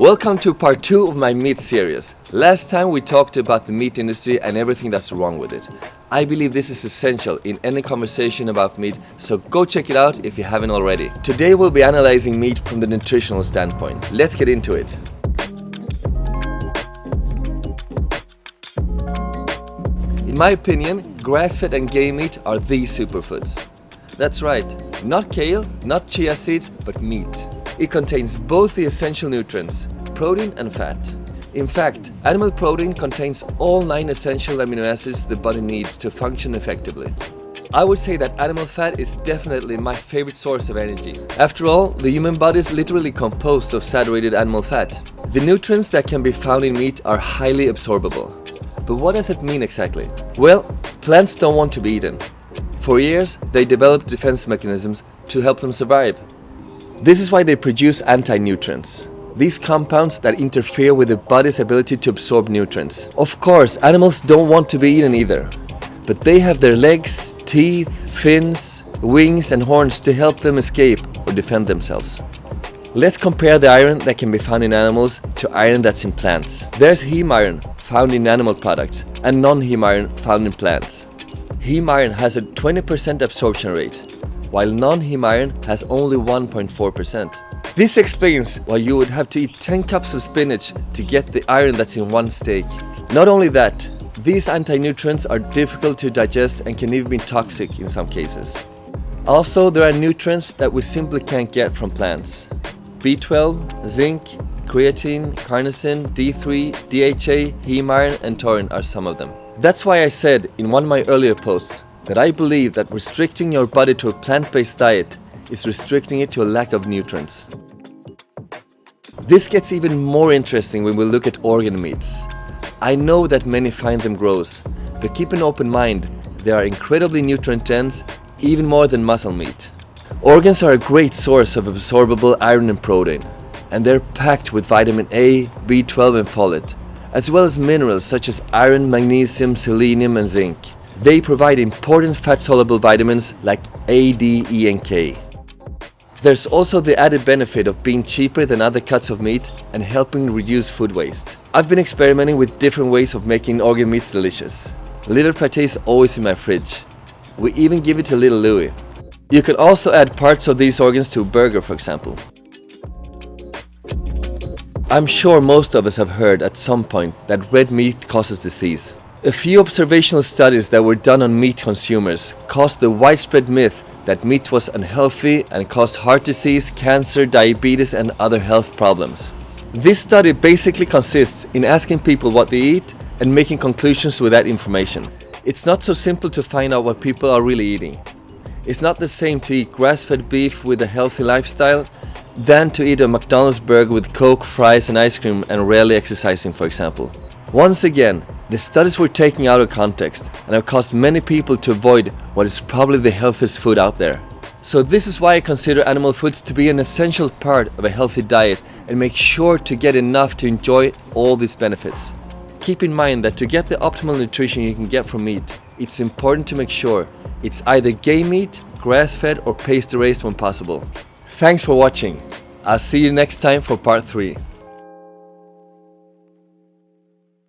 Welcome to part 2 of my meat series. Last time we talked about the meat industry and everything that's wrong with it. I believe this is essential in any conversation about meat, so go check it out if you haven't already. Today we'll be analyzing meat from the nutritional standpoint. Let's get into it. In my opinion, grass-fed and game meat are the superfoods. That's right, not kale, not chia seeds, but meat. It contains both the essential nutrients, protein and fat. In fact, animal protein contains all 9 essential amino acids the body needs to function effectively. I would say that animal fat is definitely my favorite source of energy. After all, the human body is literally composed of saturated animal fat. The nutrients that can be found in meat are highly absorbable. But what does it mean exactly? Well, plants don't want to be eaten. For years, they developed defense mechanisms to help them survive. This is why they produce anti-nutrients. These compounds that interfere with the body's ability to absorb nutrients. Of course, animals don't want to be eaten either, but they have their legs, teeth, fins, wings and horns to help them escape or defend themselves. Let's compare the iron that can be found in animals to iron that's in plants. There's heme iron found in animal products and non-heme iron found in plants. Heme iron has a 20% absorption rate, while non-heme iron has only 1.4%. This explains why you would have to eat 10 cups of spinach to get the iron that's in one steak. Not only that, these anti-nutrients are difficult to digest and can even be toxic in some cases. Also, there are nutrients that we simply can't get from plants. B12, zinc, creatine, carnosine, D3, DHA, heme iron and taurine are some of them. That's why I said in one of my earlier posts that I believe that restricting your body to a plant-based diet is restricting it to a lack of nutrients. This gets even more interesting when we look at organ meats. I know that many find them gross, but keep an open mind, they are incredibly nutrient-dense, even more than muscle meat. Organs are a great source of absorbable iron and protein, and they're packed with vitamin A, B12 and folate, as well as minerals such as iron, magnesium, selenium and zinc. They provide important fat-soluble vitamins like A, D, E and K. There's also the added benefit of being cheaper than other cuts of meat and helping reduce food waste. I've been experimenting with different ways of making organ meats delicious. Liver pate is always in my fridge. We even give it to little Louie. You can also add parts of these organs to a burger, for example. I'm sure most of us have heard at some point that red meat causes disease. A few observational studies that were done on meat consumers caused the widespread myth that meat was unhealthy and caused heart disease, cancer, diabetes and other health problems. This study basically consists in asking people what they eat and making conclusions with that information. It's not so simple to find out what people are really eating. It's not the same to eat grass-fed beef with a healthy lifestyle than to eat a McDonald's burger with Coke, fries and ice cream and rarely exercising, for example. Once again, the studies were taken out of context and have caused many people to avoid what is probably the healthiest food out there. So this is why I consider animal foods to be an essential part of a healthy diet and make sure to get enough to enjoy all these benefits. Keep in mind that to get the optimal nutrition you can get from meat, it's important to make sure it's either game meat, grass-fed or pasture-raised when possible. Thanks for watching. I'll see you next time for part 3.